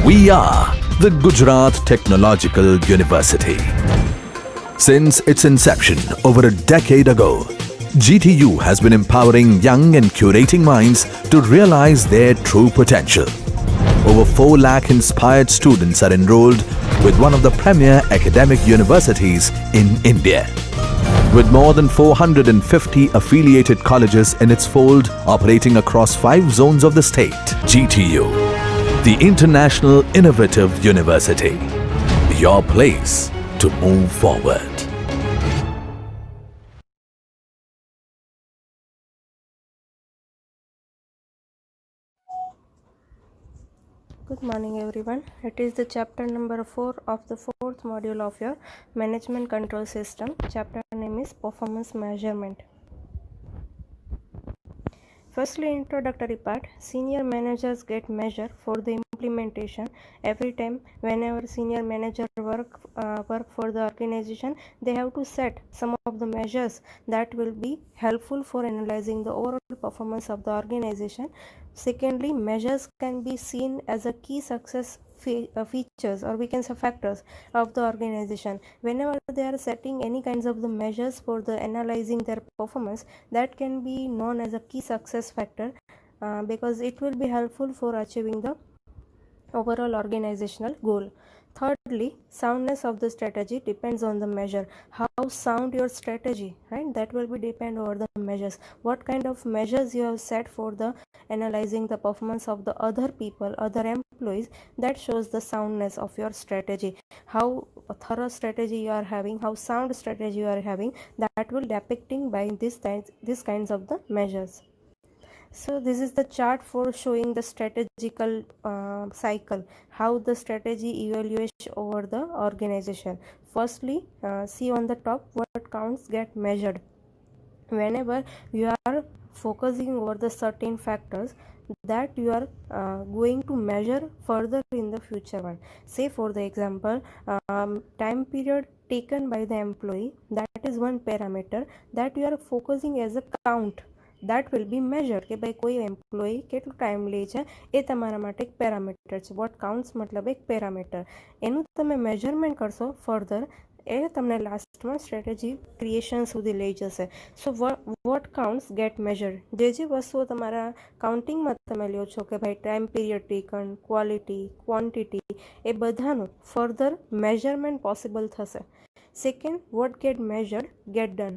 We are the Gujarat Technological University. Since its inception over a decade ago, GTU has been empowering young and curating minds to realize their true potential. Over 4 lakh inspired students are enrolled with one of the premier academic universities in India. With more than 450 affiliated colleges in its fold operating across 5 zones of the state, GTU, the International Innovative University, your place to move forward. Good morning everyone. It is the chapter number 4 of the 4th module of your management control system. Chapter name is performance measurement. Firstly, introductory part. Senior managers get measured for the implementation. Every time whenever senior manager work for the organization, they have to set some of the measures that will be helpful for analyzing the overall performance of the organization. Secondly, measures can be seen as a key success features, or we can say factors of the organization. Whenever they are setting any kinds of the measures for the analyzing their performance, that can be known as a key success factor, because it will be helpful for achieving the overall organizational goal. Thirdly, soundness of the strategy depends on the measure. How sound your strategy, right? That will be depend over the measures. What kind of measures you have set for the analyzing the performance of the other people, other employees, that shows the soundness of your strategy. How thorough strategy you are having, how sound strategy you are having, that will depicting by these kinds of the measures. So this is the chart for showing the strategical cycle, how the strategy evaluates over the organization. Firstly, see on the top what counts get measured. Whenever you are focusing over the certain factors that you are going to measure further in the future one. Say for the example, time period taken by the employee, that is one parameter that you are focusing as a count. that will be measured કે ભાઈ કોઈ employee કેટલું time લે છે એ તમારા માટે એક parameter છે. વોટ કાઉન્ટ્સ मतलब એક પેરામીટર, એનું તમે મેજરમેન્ટ કરશો ફર્ધર, એ તમને લાસ્ટમાં સ્ટ્રેટેજી ક્રિએશન સુધી લઈ જશે. So what counts get measured, જે વસ્તુઓ તમારા કાઉન્ટિંગમાં તમે લ્યો છો કે ભાઈ time period taken, quality, quantity, એ બધાનું ફર્ધર મેજરમેન્ટ પોસિબલ થશે. Second, what get measured get done.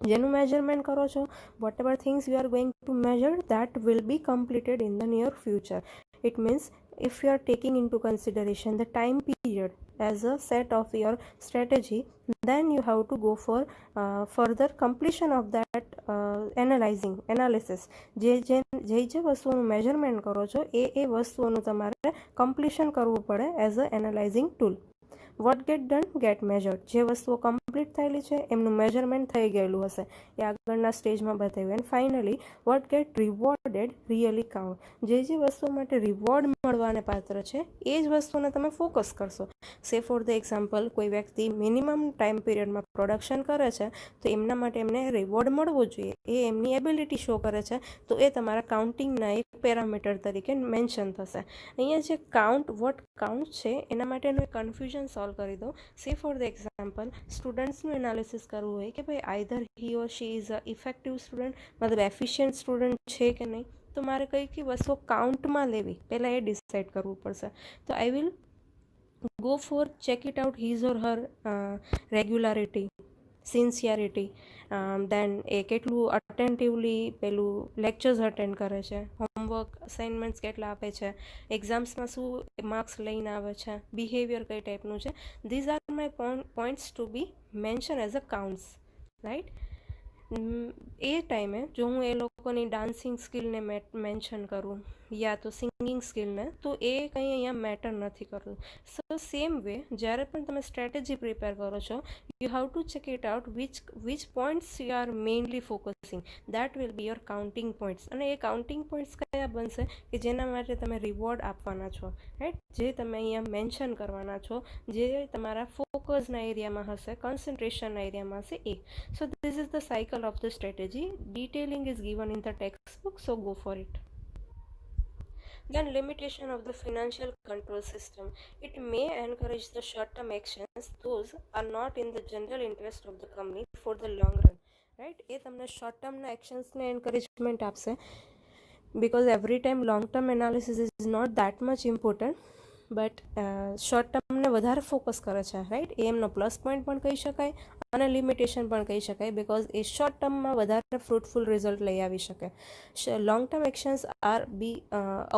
જેનું મેજરમેન્ટ કરો છો, whatever things you are going to measure, that will be completed in the near future. It means if you are taking into consideration the time period as a set of your strategy, then you have to go for further completion of that analysis. જે વસ્તુઓનું measurement કરો છો એ વસ્તુઓનું તમારે completion કરવું પડે as a analysing tool. What get done get measured, જે વસ્તુઓ કમ્પ્લીટ થયેલી છે એમનું મેજરમેન્ટ થઈ ગયેલું હશે, એ આગળના સ્ટેજમાં બતાવ્યું. And finally what get rewarded really count, જે વસ્તુઓ માટે રિવોર્ડ મળવાને પાત્ર છે એ જ વસ્તુને તમે ફોકસ કરશો. સે ફોર ધ એક્ઝામ્પલ, કોઈ વ્યક્તિ મિનિમમ ટાઈમ પીરિયડમાં પ્રોડક્શન કરે છે તો એમના માટે એમને રિવોર્ડ મળવો જોઈએ, એ એમની એબિલિટી શો કરે છે, તો એ તમારા કાઉન્ટિંગના એક પેરામીટર તરીકે મેન્શન થશે. અહીંયા જે કાઉન્ટ વોટ કાઉન્ટ છે એના માટેનું એક કન્ફ્યુઝન સોલ્વ કરી દો. સે ફોર ધ એક્ઝામ્પલ, સ્ટુડન્ટ્સનું એનાલિસિસ કરવું હોય કે ભાઈ either he or she is a effective student, મતલબ એફિશિયન્ટ સ્ટુડન્ટ છે કે નહીં, તો મારે કઈ કઈ વસ્તુઓ કાઉન્ટમાં લેવી પહેલાં એ ડિસાઇડ કરવું પડશે. તો I will go for check it out his or her regularity, sincerity, then એ કેટલું અટેન્ટિવલી પેલું લેક્ચર્સ અટેન્ડ કરે છે, હોમવર્ક અસાઇનમેન્ટ્સ કેટલા આપે છે, એક્ઝામ્સમાં શું માર્ક્સ લઈને આવે છે, બિહેવિયર કઈ ટાઈપનું છે. These are my points to be mention as a counts, right. એ ટાઈમે જો હું એ લોકોની ડાન્સિંગ સ્કિલને મેન્શન કરું યા તો સિંગિંગ સ્કિલને, તો એ કંઈ અહીંયા મેટર નથી કરતું. સો સેમ વે જ્યારે પણ તમે સ્ટ્રેટેજી પ્રિપેર કરો છો, you have to check it out which points you are mainly focusing, that will be your counting points. અને એ કાઉન્ટિંગ પોઈન્ટ્સ કયા બનશે કે જેના માટે તમે રિવોર્ડ આપવાના છો, રાઈટ, જે તમે અહીંયા મેન્શન કરવાના છો, જે તમારા ફોકસના એરિયામાં હશે, કન્સન્ટ્રેશનના એરિયામાં હશે એ. સો this is the cycle of the strategy. Detailing is given in the textbook, so go for it. Then limitation of the financial control system. It may encourage the short-term actions. Those are not in the general interest of the company for the long run. Right? એ તમને short ટર્મના એક્શન્સને encouragement આપશે because every time long term analysis is not that much important, but short ટર્મને વધારે focus કરે છે, right? એ એમનો plus point પણ કહી શકાય અને લિમિટેશન પણ કહી શકાય, બિકોઝ એ શોર્ટ ટર્મમાં વધારે ફ્રૂટફુલ રિઝલ્ટ લઈ આવી શકે. Long term actions are be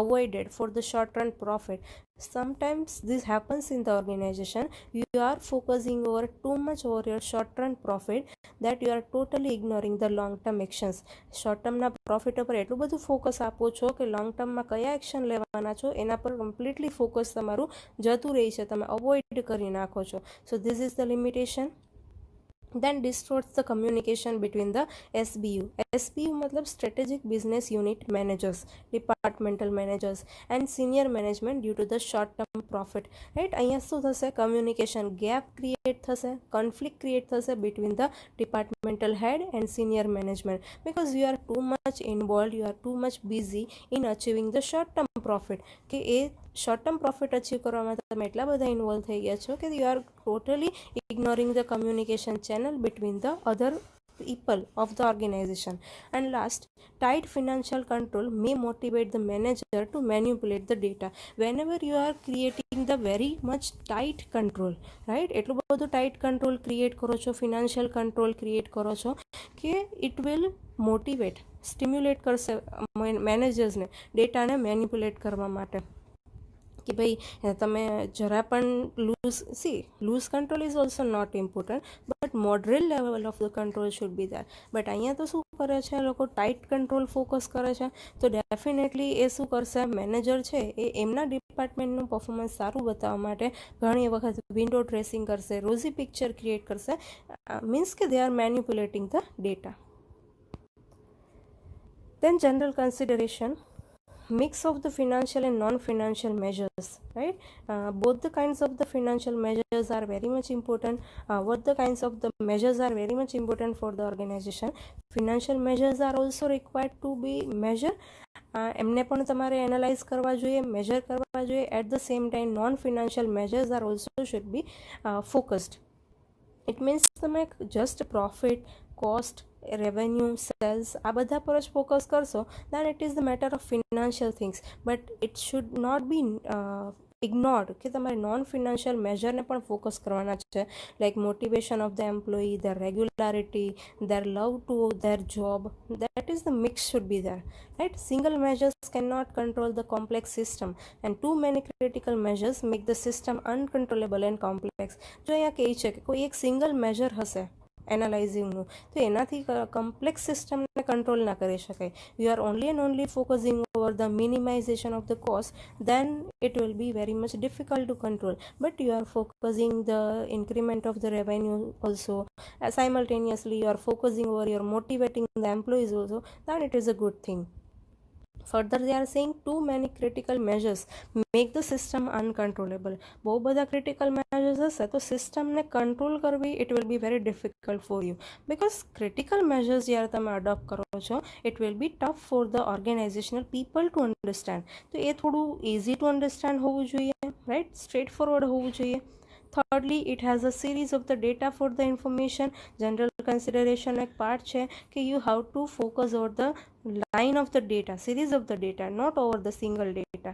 avoided for the short run profit. Sometimes this happens in the organization. You are focusing over too much over your short run profit that you are totally ignoring the long term actions. Short ટર્મના profit ઉપર એટલું બધું focus આપો છો કે long ટર્મમાં કયા action લેવાના છો એના પર કમ્પ્લીટલી ફોકસ તમારું જતું રહે છે, તમે અવોઇડ કરી નાખો છો. So this is the limitation. then distorts the communication between the SBU. SBU मतलब strategic business unit managers, departmental managers and senior management due to the short term profit. Right? અહીંયા શું થશે? communication gap create થશે, conflict create થશે between the departmental head and senior management, because you are too much involved, you are too much busy in achieving the short term profit. કે એ short term profit achieve કરવામાં તમે એટલા બધા involve થઈ ગયા છો કે you R totally ignoring the communication channel between the other people of the organization. And last, tight financial control may motivate the manager to manipulate the data. Whenever you are creating the very much tight control, right? એટલું બધું tight control create કરો છો, financial control create કરો છો કે it will motivate, stimulate કરશે મેનેજર્સને ડેટાને manipulate કરવા માટે કે ભાઈ તમે જરા પણ loose control is also not important, but moderate level of the control should be there. But અહીંયા તો શું કરે છે, લોકો ટાઈટ કંટ્રોલ ફોકસ કરે છે, તો ડેફિનેટલી એ શું કરશે, મેનેજર છે એ એમના ડિપાર્ટમેન્ટનું પરફોર્મન્સ સારું બતાવવા માટે ઘણી વખત વિન્ડો ડ્રેસિંગ કરશે, રોઝી પિક્ચર ક્રિએટ કરશે, મીન્સ કે they are manipulating the data. Then general consideration, mix of the financial and non-financial measures, right? Both the kinds of the financial measures are very much important. What the kinds of the measures are very much important for the organization. Financial measures are also required to be measured. એમને પણ તમારે analyse કરવા જોઈએ, measure કરવા જોઈએ. At the same time non financial measures are also should be focused. It means તમે just profit, cost, revenue, sales આ બધા પર જ ફોકસ કરશો, then it is the matter of financial things, but it should not be ignored કે તમારે non financial મેજરને પણ ફોકસ કરવાના છે, like motivation of the employee, their regularity, their love to their job, that is the mix should be there, right? Single measures can not control the complex system and too many critical measures make the system uncontrollable and complex. જો અહીંયા કહે છે કે કોઈ એક single major હશે એનાલાઇઝિંગનું, તો એનાથી કમ્પ્લેક્સ સિસ્ટમને કંટ્રોલ ના કરી શકાય. You are only and only focusing over the minimization of the cost, then it will be very much difficult to control. But you are focusing the increment of the revenue also, simultaneously you are focusing over your motivating the employees also, then it is a good thing. Further, they are saying too many critical measures make the system uncontrollable. બહુ બધા critical measures હશે તો સિસ્ટમને control કરવી it will be very difficult for you, because critical measures જ્યારે તમે adopt કરો છો it will be tough for the organizational people to understand. તો એ થોડું easy to understand હોવું જોઈએ, right? Straight forward હોવું જોઈએ. Thirdly, it has a series of the data for the information. General consideration એક part છે કે you have to focus over the line of the data, series of the data, not over the single data.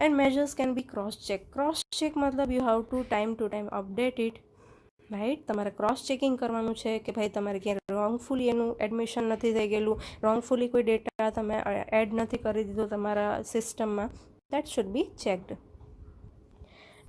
And measures can be cross-check. Cross-check મતલબ you have to time update it, right? તમારે cross checking કરવાનું છે કે ભાઈ તમારે ક્યાંય રોંગફુલી એનું admission નથી થઈ ગયેલું, રોંગફુલી કોઈ ડેટા તમે એડ નથી કરી દીધો તમારા સિસ્ટમમાં. That should be checked.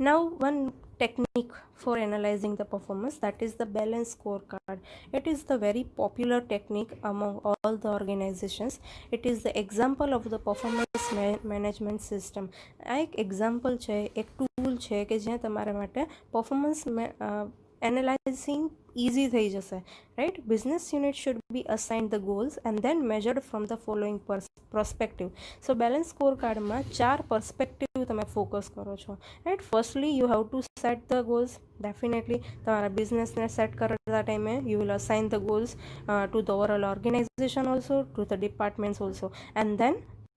Now, one technique for analyzing the performance, that is the balance scorecard. It is the very popular technique among all the organizations. It is the example of the performance management system. આ એક example છે, એક tool છે કે જ્યાં તમારા માટે performance analysing easy થઈ જશે, right? Business unit should be assigned the goals and then measured from the following perspective. So balance scorecard માં 4 perspective તમે ફોકસ કરો છો, right? Firstly, you have to set the goals. Definitely તમારા બિઝનેસને set કરતા ટાઈમે you will assign the goals to the overall organization also, to the departments also, and then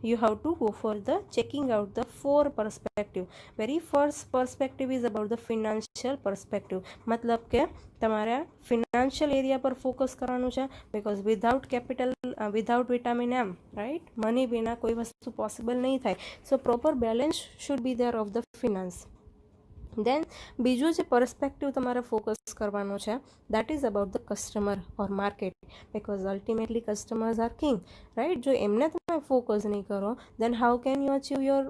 you have to go for the checking out the four perspective. Very first perspective is about the financial perspective. मतलब के તમારે financial area પર focus કરવાનું છે, because without capital, without vitamin M, right, money વિના કોઈ વસ્તુ possible નહીં થાય. So proper balance should be there of the finance. Then બીજું જે પર્સપેક્ટિવ તમારે ફોકસ કરવાનું છે, that is about the customer or market, because ultimately customers are king, right. જો એમને તમે ફોકસ નહીં કરો, then how can you achieve your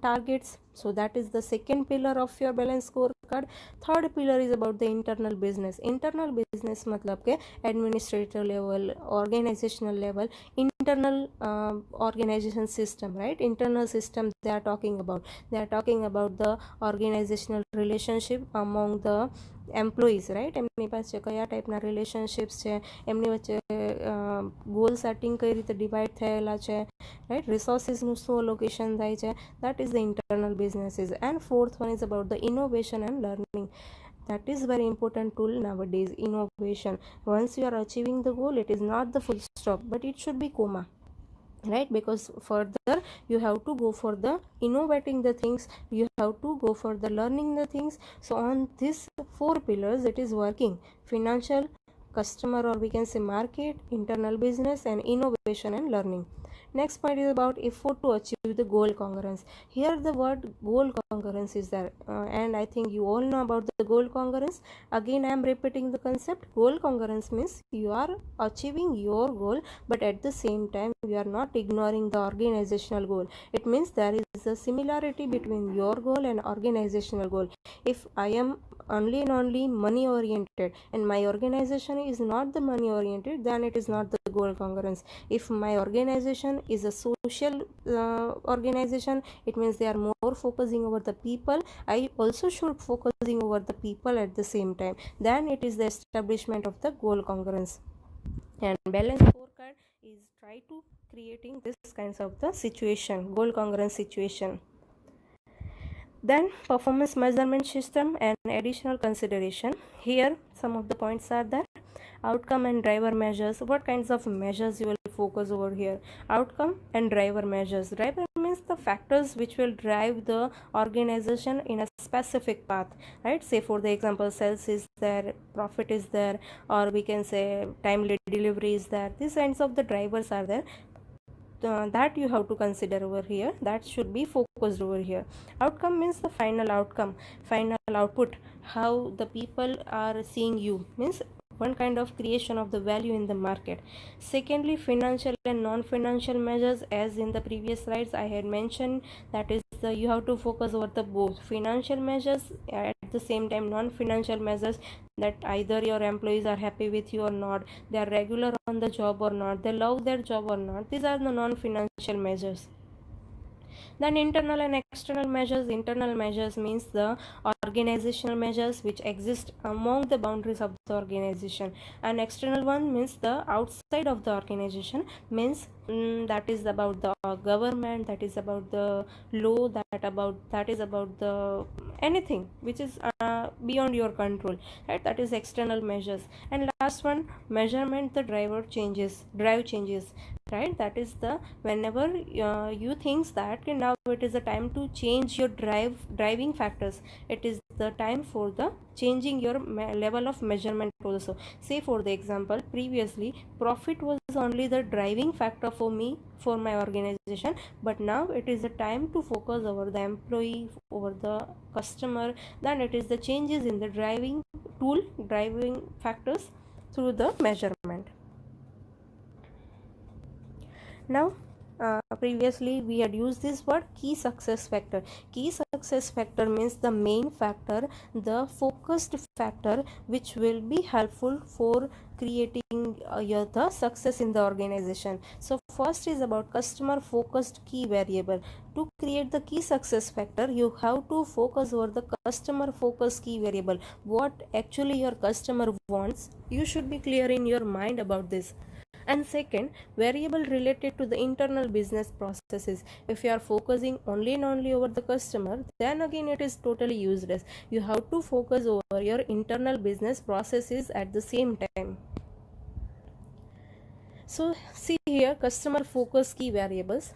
targets? So that is the second pillar of your balance scorecard. Third pillar is about the internal business. Internal business मतलब के administrative level, organizational level, internal organization system, right? Internal system they are talking about. They are talking about the organizational relationship among the employees, right. એમની પાસે કયા ટાઈપના relationships છે, એમની વચ્ચે goal setting કઈ રીતે ડિવાઈડ થયેલા છે, રાઈટ. રિસોર્સિસનું શું લોકેશન થાય છે, that is the internal businesses. And fourth one is about the innovation and learning. That is very important tool nowadays, innovation. Once you are achieving the goal, it is not the full stop, but it should be comma, right? Because further you have to go for the innovating the things, you have to go for the learning the things. So on these four pillars it is working: financial, customer, or we can say market, internal business, and innovation and learning. Next point is about effort to achieve the goal congruence. Here the word goal congruence is there, and I think you all know about the goal congruence. Again I am repeating the concept. Goal congruence means you are achieving your goal, but at the same time you are not ignoring the organizational goal. It means there is a similarity between your goal and organizational goal. If I am only and only money oriented and my organization is not the money oriented, then it is not the goal congruence. If my organization is a social organization, it means they are more focusing over the people. I also should focusing over the people at the same time. Then it is the establishment of the goal congruence. And balance scorecard is try to creating this kinds of the situation, goal congruence situation. Then performance measurement system and additional consideration. Here some of the points are there. Outcome and driver measures. What kinds of measures you will focus over here? Outcome and driver measures. Driver means the factors which will drive the organization in a specific path, right? Say for the example, sales is there, profit is there, or we can say timely delivery is there. These kinds of the drivers are there. That you have to consider over here. That should be focused over here. Outcome means the final outcome, final output, how the people are seeing you, means one kind of creation of the value in the market. Secondly, financial and non-financial measures. As in the previous slides I had mentioned, that is you have to focus over the both financial measures, at the same time non-financial measures, that either your employees are happy with you or not, they are regular on the job or not, they love their job or not. These are the non-financial measures. Then internal and external measures. Internal measures means the organizational measures which exist among the boundaries of the organization, and external one means the outside of the organization, means that is about the government, that is about the law, that is about the anything which is beyond your control, right? That is external measures. And last one, measurement the drive changes, right? That is the whenever you think that now it is the time to change your driving factors, it is the time for the changing your level of measurement also. Say for the example, previously profit was only the driving factor for me, for my organization, but now it is the time to focus over the employee, over the customer. Then it is the changes in the driving factors through the measurement. Now previously we had used this word key success factor. Key success factor means the main factor, the focused factor which will be helpful for creating the success in the organization. So first is about customer focused key variable. To create the key success factor, you have to focus over the customer focused key variable. What actually your customer wants, you should be clear in your mind about this. And second, variable related to the internal business processes. If you are focusing only and only over the customer, then again it is totally useless. You have to focus over your internal business processes at the same time. So see here, customer focus key variables.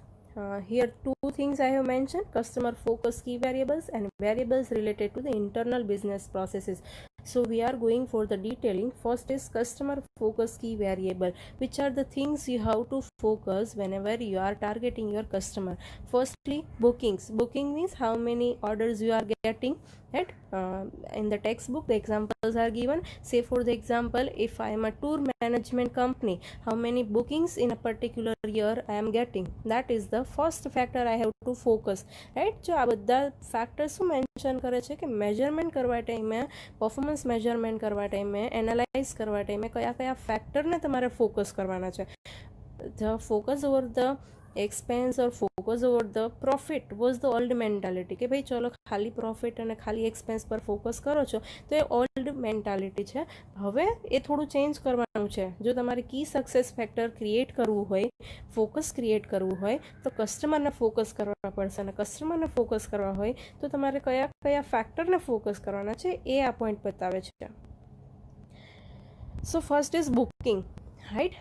here two things I have mentioned: customer focus key variables and variables related to the internal business processes. So we are going for the detailing. First is customer focus key variable, which are the things you have to focus whenever you are targeting your customer. Firstly, bookings. Booking means how many orders you are getting, right? In the textbook the examples are given. Say for the example, if I am a tour management company, how many bookings in a particular year I am getting, that is the first factor I have to focus, right? જો આ બધા factors શું mention કરે છે કે measurement કરવા ટાઈમે, performance measurement કરવા ટાઈમે, એનાલાઇઝ કરવા ટાઈમે કયા કયા ફેક્ટરને તમારે ફોકસ કરવાના છે. The focus over the expense or focus over the profit was the old mentality કે ભાઈ ચલો ખાલી પ્રોફિટ અને ખાલી એક્સપેન્સ પર ફોકસ કરો છો તો એ ઓલ્ડ મેન્ટાલિટી છે. હવે એ થોડું ચેન્જ કરવાનું છે. જો તમારે કી સક્સેસ ફેક્ટર ક્રિએટ કરવું હોય, ફોકસ ક્રિએટ કરવું હોય તો કસ્ટમરને ફોકસ કરવા પડશે, અને કસ્ટમરને ફોકસ કરવા હોય તો તમારે કયા કયા ફેક્ટરને ફોકસ કરવાના છે એ આ પોઈન્ટ બતાવે છે. So first is booking, right?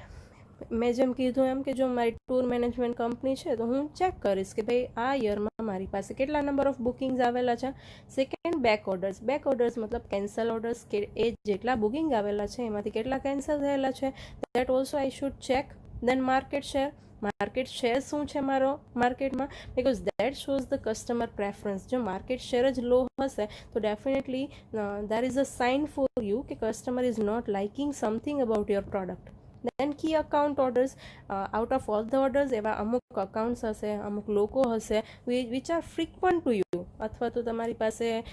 મેં જેમ કીધું એમ કે જો મારી ટૂર મેનેજમેન્ટ કંપની છે તો હું ચેક કરીશ કે ભાઈ આ યરમાં મારી પાસે કેટલા નંબર ઓફ બુકિંગ્સ આવેલા છે. Second, back orders. Back orders મતલબ કેન્સલ ઓર્ડર્સ, કે એ જેટલા બુકિંગ આવેલા છે એમાંથી કેટલા કેન્સલ થયેલા છે, that also I should check. Then market share. Market share શું છે મારો માર્કેટમાં, because that shows the customer preference. જો માર્કેટ શેર જ લો હશે તો definitely there is a sign for you કે customer is not liking something about your product. Then key account orders. Out of all the orders એવા અમુક accounts હશે, અમુક લોકો હશે which are frequent to you, અથવા તો તમારી પાસે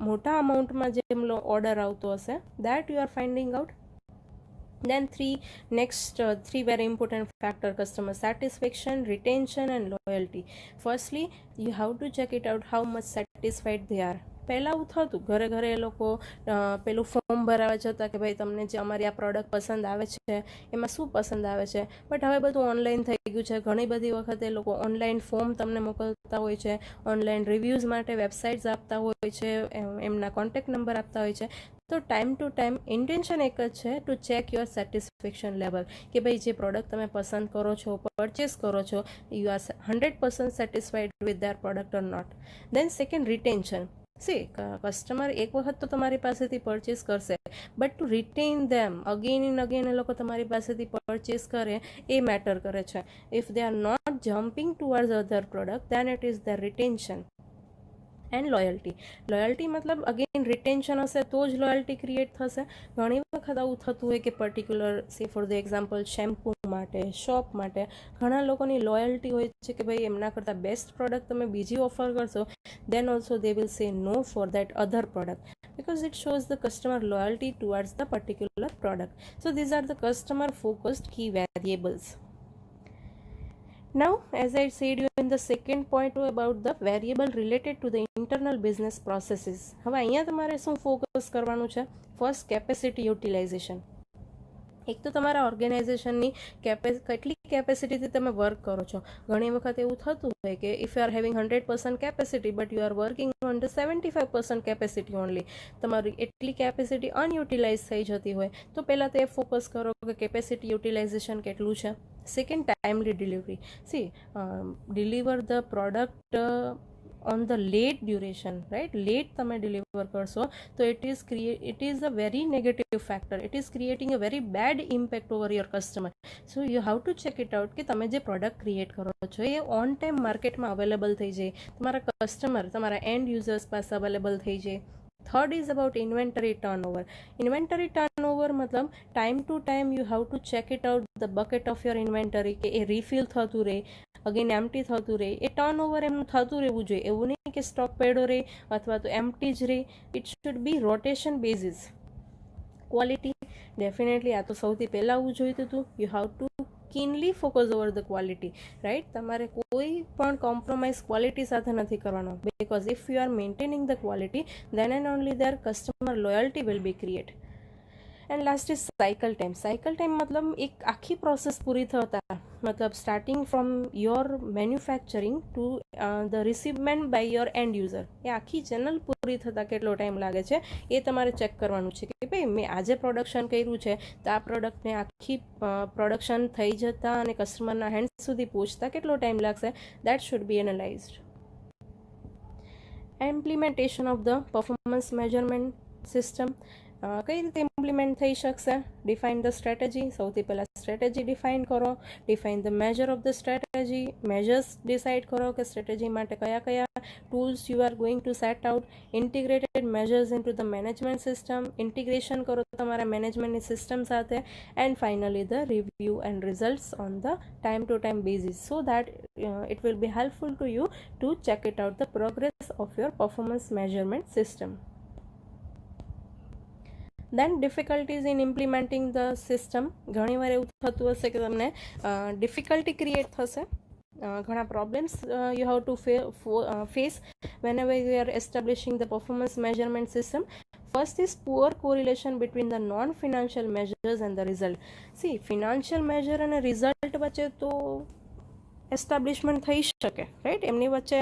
મોટા અમાઉન્ટમાં જેમ ઓર્ડર આવતો હશે, that you R finding out. Then next three very important factor: customer satisfaction, retention and loyalty. Firstly, you have to check it out how much satisfied they are. પહેલાં એવું થતું, ઘરે ઘરે એ લોકો પેલું ફોર્મ ભરાવા જતા કે ભાઈ તમને જે અમારી આ પ્રોડક્ટ પસંદ આવે છે એમાં શું પસંદ આવે છે. બટ હવે બધું ઓનલાઈન થઈ ગયું છે. ઘણી બધી વખતે એ લોકો ઓનલાઈન ફોર્મ તમને મોકલતા હોય છે, ઓનલાઈન રિવ્યૂઝ માટે વેબસાઇટ્સ આપતા હોય છે, એમના કોન્ટેક્ટ નંબર આપતા હોય છે. તો ટાઈમ ટુ ટાઈમ ઇન્ટેન્શન એક જ છે, to check your satisfaction level, કે ભાઈ જે પ્રોડક્ટ તમે પસંદ કરો છો, પરચેસ કરો છો, you are 100% satisfied with their product or not. Then second, retention. See customer એક વખત તો તમારી પાસેથી પરચેસ કરશે, but to retain them again and again એ લોકો તમારી પાસેથી પરચેસ કરે એ મેટર કરે છે. If they are not jumping towards other product, then it is the retention. And loyalty. Loyalty મતલબ અગેન રિટેન્શન હશે તો જ લોયલ્ટી ક્રિએટ થશે. ઘણી વખત આવું થતું હોય કે પર્ટિક્યુલર, સે ફોર ધ એક્ઝામ્પલ, શેમ્પૂ માટે, શોપ માટે ઘણા લોકોની લોયલ્ટી હોય છે કે ભાઈ એમના કરતાં બેસ્ટ પ્રોડક્ટ તમે બીજી ઓફર કરશો, દેન also they will say no for that other product, because it shows the customer loyalty towards the particular product. So these are the customer focused key variables. Now, as I said you in the second point about the variable related to the internal business processes. હવે અહીંયા તમારે શું focus કરવાનું છે? First, capacity utilisation. એક તો તમારા ઓર્ગેનાઇઝેશનની કેટલી કેપેસિટીથી તમે વર્ક કરો છો. ઘણી વખત એવું થતું હોય કે if you are having 100% capacity but you are working on the 75% capacity only, તમારી એટલી કેપેસિટી અનયુટિલાઇઝ થઈ જતી હોય તો પહેલાં તો એ ફોકસ કરો કે કેપેસિટી યુટિલાઇઝેશન કેટલું છે. Second, timely delivery. C deliver the product on the late duration, right? Late તમે deliver કરશો તો it is a very negative factor. It is creating a very bad impact over your customer. So you have to check it out કે તમે જે product create કરો છો એ on time માર્કેટમાં available થઈ જાય, તમારા કસ્ટમર, તમારા એન્ડ યુઝર્સ પાસે અવેલેબલ થઈ જાય. Third is about inventory turnover. Inventory turnover મતલબ time to time you have to check it out the bucket of your inventory, કે એ રિફિલ થતું રહે, અગેન એમ્પ્ટી થતું રહે. એ ટર્નઓવર એમનું થતું રહેવું જોઈએ. એવું નહીં કે સ્ટોક પડ્યો રહે અથવા તો એમ્પ્ટી જ રહે. It should be rotation basis. Quality, definitely આ તો સૌથી પહેલાં આવવું જોઈતું હતું. You have two keenly focus over the quality, right? તમારે કોઈ પણ કોમ્પ્રોમાઇઝ ક્વોલિટી સાથે નથી કરવાનો, because if you are maintaining the quality, then and only their customer loyalty will be created. And last is cycle time मतलब एक आखी process पूरी थता मतलब starting from your manufacturing to the receivement by your end user ए आखी channel पूरी थता केटलो time लागे छे ए तमारे चेक करवानुं छे कि भाई मैं आजे प्रोडक्शन कर्युं छे तो आ प्रोडक्ट ने आखी प्रोडक्शन थई जता अने कस्टमरना हेन्ड सुधी पहोंचता केटलो टाइम लागशे that should be analysed. Implementation of the performance measurement system કઈ રીતે ઇમ્પ્લિમેન્ટ થઈ શકશે. ડિફાઇન ધ સ્ટ્રેટેજી, સૌથી પહેલાં સ્ટ્રેટેજી ડિફાઇન કરો. Define the measure of the strategy, measures decide કરો કે સ્ટ્રેટેજી માટે કયા કયા tools you are going to set out. Integrated measures into the management system, integration કરો તમારા મેનેજમેન્ટની સિસ્ટમ સાથે. And finally the review and results on the time to time basis so that it will be helpful to you to check it out the progress of your performance measurement system. Then difficulties in implementing the system. ઘણી વાર એવું થતું હશે કે તમને difficulty create થશે, ઘણા problems you have to face whenever you are establishing the performance measurement system. First is poor correlation between the non-financial measures and the result. See, financial measure અને result વચ્ચે તો એસ્ટાબ્લિશમેન્ટ થઈ શકે, right, એમની વચ્ચે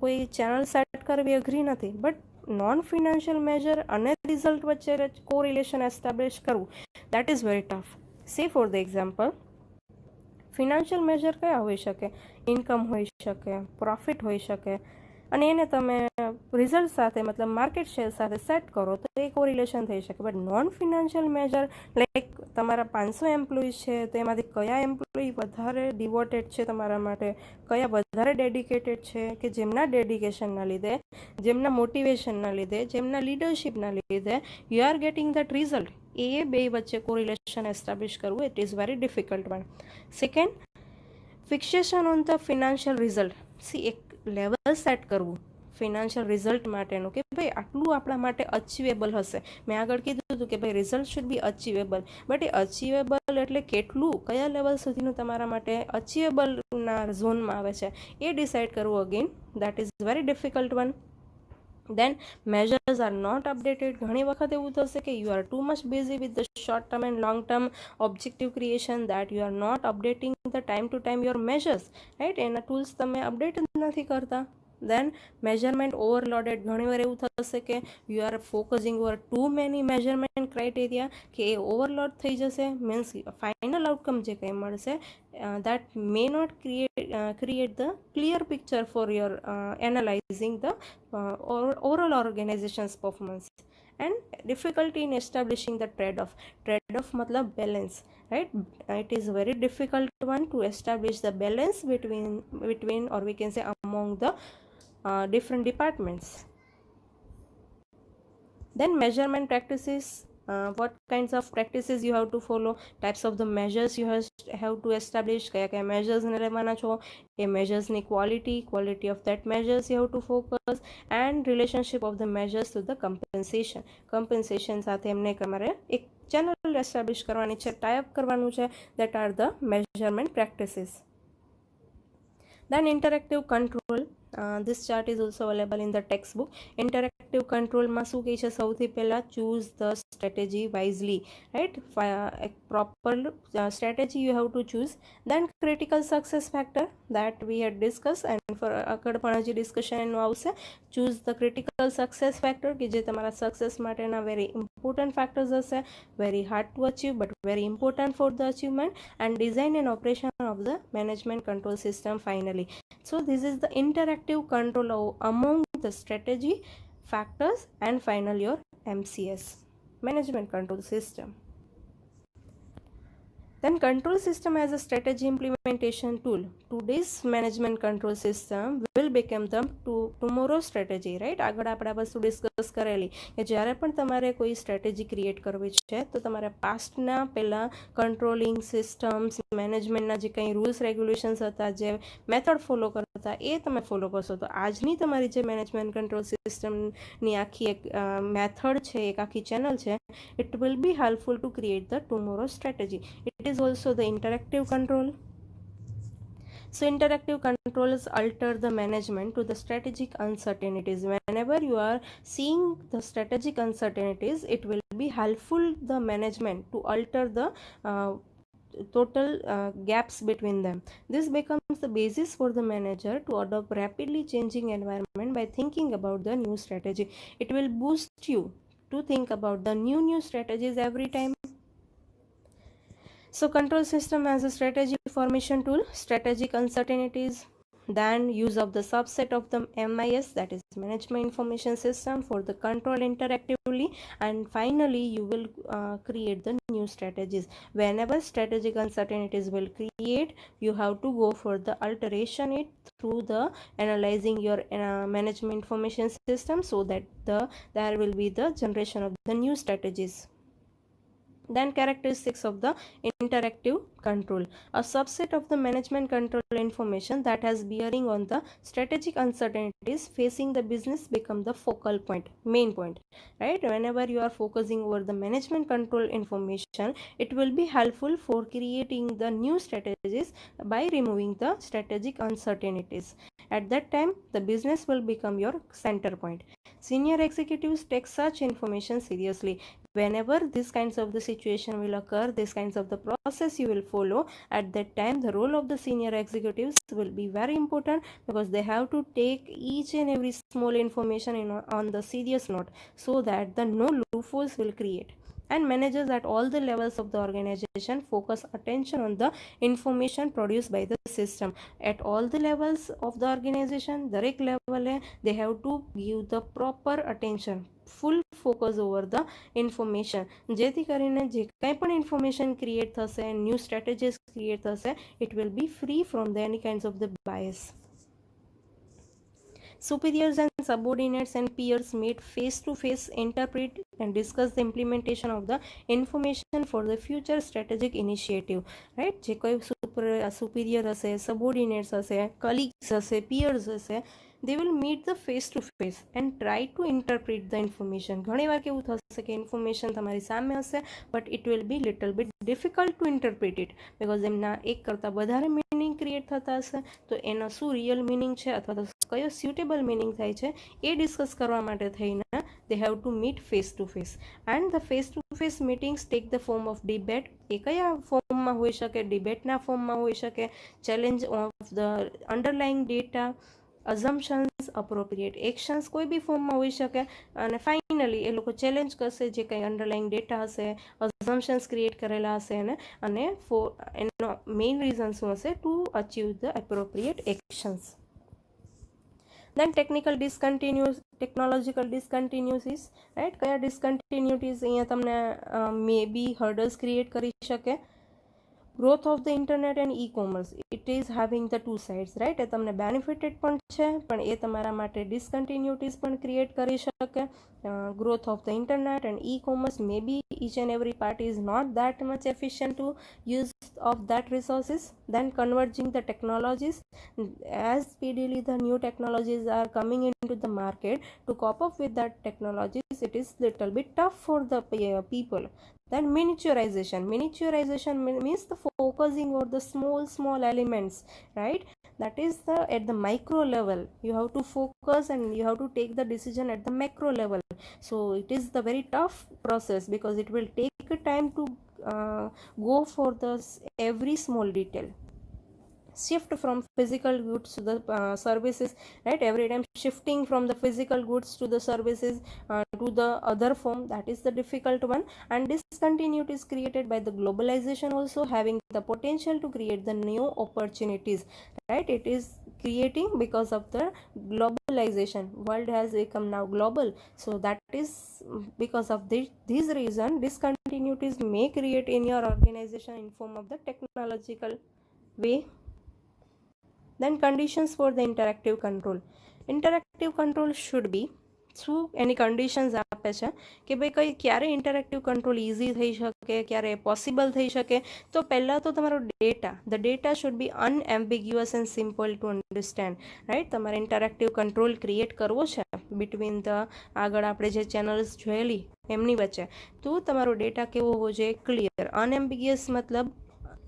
કોઈ ચેનલ સેટ કરવી અઘરી નથી. બટ નોન ફિનાન્શિયલ મેજર અને રિઝલ્ટ વચ્ચે કોરિલેશન એસ્ટાબ્લિશ કરવું દેટ ઇઝ વેરી ટફ. સે for the example, financial major કયા હોઈ શકે? ઇન્કમ હોઈ શકે, પ્રોફિટ હોઈ શકે, અને એને તમે રિઝલ્ટ સાથે મતલબ માર્કેટ શેર સાથે સેટ કરો તો એ કોરિલેશન થઈ શકે. But non financial major like તમારા 500 એમ્પ્લોઈઝ છે તો એમાંથી કયા એમ્પ્લોઈ વધારે ડિવોટેડ છે તમારા માટે, કયા વધારે ડેડિકેટેડ છે, કે જેમના ડેડિકેશનના લીધે, જેમના મોટિવેશનના લીધે, જેમના લીડરશિપના લીધે you are getting that result. એ બે વચ્ચે કોરિલેશન એસ્ટાબ્લિશ કરવું it is very difficult one. Second, fixation on the financial result. See, એક લેવલ સેટ કરવું ફિનાન્શિયલ રિઝલ્ટ માટેનું કે ભાઈ આટલું આપણા માટે અચીવેબલ હશે. મેં આગળ કીધું હતું કે ભાઈ રિઝલ્ટ શુડ બી અચીવેબલ, બટ એ અચીવેબલ એટલે કેટલું, કયા લેવલ સુધીનું તમારા માટે અચીવેબલના ઝોનમાં આવે છે એ ડિસાઇડ કરવું again that is very difficult one. Then measures are not updated. ઘણી વખત એવું થશે કે you are too much busy with the short term and long term objective creation that you are not updating the time to time your measures, right, એના tools તમે update જ નથી કરતા. Then measurement overloaded. ઘણીવાર એવું થશે કે you are focusing over too many measurement criteria, કે એ ઓવરલોડ થઈ જશે. મીન્સ ફાઇનલ આઉટકમ જે કંઈ મળશે that may not create the clear picture for your analyzing the overall organization's performance. And difficulty in establishing the trade-off matlab balance, right? It is very difficult one to establish the balance between or we can say among the different departments. Then measurement practices. What kinds of practices you have to follow, types of the measures you have to establish, કયા કયા measures ને લેવાના છો, એ measures ની quality of that measures you have to focus, and relationship of the measures to the compensation સાથે એમને તમારે એક ચેનલ એસ્ટાબ્લિશ કરવાની છે, ટાઈપ કરવાનું છે. that are the measurement practices. Then interactive control. This chart is also available in the textbook. Interactive control માં શું કહે છે? સૌથી પહેલા choose the strategy wisely, right? A proper strategy you have to choose. Then critical success factor that we had discussed, and for આગળ પણ હજી discussion એનું આવશે. choose the critical success factor કે જે તમારા સક્સેસ માટેના very important factors હશે, very hard to achieve but very important for the achievement, and design and operation of the management control system finally. So this is the interactive control among the strategy factors and final your MCS, management control system. Then control system as a strategy implementation tool. Today's management control system will become the tomorrow strategy, right? આગળ આપણે આ વસ્તુ discuss કરેલી કે જ્યારે પણ તમારે કોઈ સ્ટ્રેટેજી ક્રિએટ કરવી છે તો તમારે પાસ્ટના પહેલાં કંટ્રોલિંગ સિસ્ટમ્સ, મેનેજમેન્ટના જે કંઈ રૂલ્સ રેગ્યુલેશન્સ હતા, જે મેથડ ફોલો કરતા એ તમે ફોલો કરશો તો આજની તમારી જે મેનેજમેન્ટ કંટ્રોલ સિસ્ટમની આખી એક મેથડ છે, એક આખી ચેનલ છે, it will be helpful to create the tomorrow strategy. It is also the interactive control. So interactive controls alter the management to the strategic uncertainties. Whenever you are seeing the strategic uncertainties, it will be helpful the management to alter the total gaps between them. This becomes the basis for the manager to adopt rapidly changing environment by thinking about the new strategy. It will boost you to think about the new strategies every time. So control system as a strategy formation tool, strategic uncertainties, then use of the subset of the MIS, that is management information system, for the control interactively, and finally you will create the new strategies. Whenever strategic uncertainties will create, you have to go for the alteration it through the analyzing your management information system, so that there will be the generation of the new strategies. Then characteristics of the interactive control. A subset of the management control information that has bearing on the strategic uncertainties facing the business become the focal point, main point, right? Whenever you are focusing over the management control information, it will be helpful for creating the new strategies by removing the strategic uncertainties. At that time, the business will become your center point. Senior executives take such information seriously. Whenever these kinds of the situation will occur, these kinds of the process you will follow, at that time the role of the senior executives will be very important, because they have to take each and every small information on the serious note, so that the no loopholes will create. And managers at all the levels of the organization focus attention on the information produced by the system. At all the levels of the organization, દરેક level they have to give the proper attention, full focus over the information, જેથી કરીને જે કંઈ પણ information create થશે, new strategies create થશે, it will be free from the any kinds of the bias. Superiors and subordinates and peers meet face to face, interpret and discuss the implementation of the information for the future strategic initiative, right? જે કોઈ superior હશે, subordinates હશે, colleagues હશે, peers હશે, they will meet the face to face and try to interpret the information. ઘણીવાર કેવું થશે કે information તમારી સામે હશે, but it will be little bit difficult to interpret it, because એમના એક કરતાં વધારે meaning create થતા હશે, તો એનો શું real meaning છે અથવા તો કયો suitable meaning થાય છે એ discuss કરવા માટે થઈને they have to meet face to face. And the face to face meetings take the form of debate. એ કયા ફોર્મમાં હોઈ શકે? ડિબેટના ફોર્મમાં હોઈ શકે, challenge of the underlying data, assumptions, appropriate actions, કોઈ બી ફોર્મમાં હોઈ શકે. અને ફાઇનલી એ લોકો ચેલેન્જ કરશે જે કંઈ અંડરલાઇંગ ડેટા હશે, assumptions ક્રિએટ કરેલા હશે અને એનો મેઇન રીઝન શું હશે? To achieve the appropriate actions. Then technical discontinuities, right? કયા discontinuities અહીંયા તમને maybe hurdles create કરી શકે? Growth of the internet and e-commerce, it is having the two sides, right? એ તમને benefited પણ છે, પણ એ તમારા માટે discontinuities પણ create કરી શકે. Growth of the internet and e-commerce, maybe each and every party is not that much efficient to use of that resources. Then converging the technologies, as speedily the new technologies are coming into the market, to cope up with that technologies, it is little bit tough for the people. Then miniaturization means the focusing on the small elements, right? That is at the micro level you have to focus and you have to take the decision at the macro level. So it is the very tough process, because it will take time to go for the every small detail. Shift from physical goods to the services, right? Every time shifting from the physical goods to the services to the other form, that is the difficult one. And discontinuity is created by the globalization, also having the potential to create the new opportunities, right? It is creating because of the globalization. World has become now global, so that is because of this reason discontinuities may create in your organization in form of the technological way. Then conditions for the interactive control should be શું એની conditions આપે છે કે ભાઈ ક્યારે interactive control easy થઈ શકે, ક્યારે possible થઈ શકે? તો પહેલાં તો તમારો the data should be unambiguous and simple to understand, right? તમારે ઇન્ટરેક્ટિવ કંટ્રોલ ક્રિએટ કરવો છે બિટવીન ધ આગળ આપણે જે ચેનલ્સ જોયેલી એમની વચ્ચે, તો તમારો ડેટા કેવો હોવો જોઈએ? ક્લિયર. અનએમ્બિગ્યુઅસ મતલબ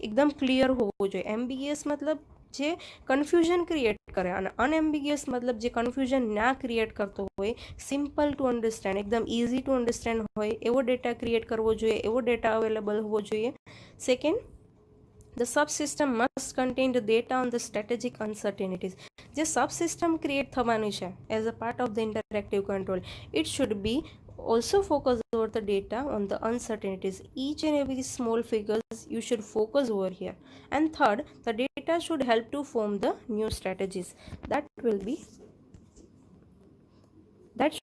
એકદમ ક્લિયર હોવો જોઈએ. એમ્બિગ્યુઅસ મતલબ જે કન્ફ્યુઝન ક્રિએટ કરે, અને અનએમ્બિગ્યુઅસ મતલબ જે કન્ફ્યુઝન ના ક્રિએટ કરતો હોય, સિમ્પલ ટુ અન્ડરસ્ટેન્ડ, એકદમ ઇઝી ટુ અન્ડરસ્ટેન્ડ હોય એવો ડેટા ક્રિએટ કરવો જોઈએ, એવો ડેટા અવેલેબલ હોવો જોઈએ. Second, the subsystem must contain the data on the strategic uncertainties. જે સબસિસ્ટમ ક્રિએટ થવાની છે as a part of the interactive control, it should be also focus over the data on the uncertainties. Each and every small figures you should focus over here. And third, the data should help to form the new strategies. That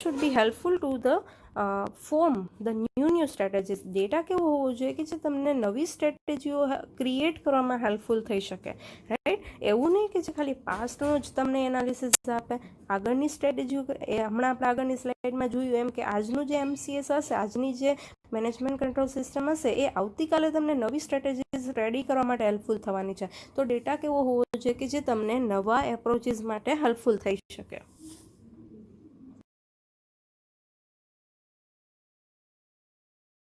should be helpful to the form the new strategies. Data કેવો હોવો જોઈએ કે જે તમને નવી સ્ટ્રેટેજીઓ create કરવામાં helpful થઈ શકે, રાઈટ? એવું નહીં કે જે ખાલી પાસ્ટનું જ તમને એનાલિસિસ આપે, આગળની સ્ટ્રેટેજીઓ એ હમણાં આપણે આગળની સ્લાઇડમાં જોયું એમ કે આજનું જે MCS હશે, આજની જે મેનેજમેન્ટ કંટ્રોલ સિસ્ટમ હશે, એ આવતીકાલે તમને નવી સ્ટ્રેટેજીસ રેડી કરવા માટે હેલ્પફુલ થવાની છે. તો ડેટા કેવો હોવો જોઈએ કે જે તમને નવા એપ્રોચીસ માટે હેલ્પફુલ થઈ શકે.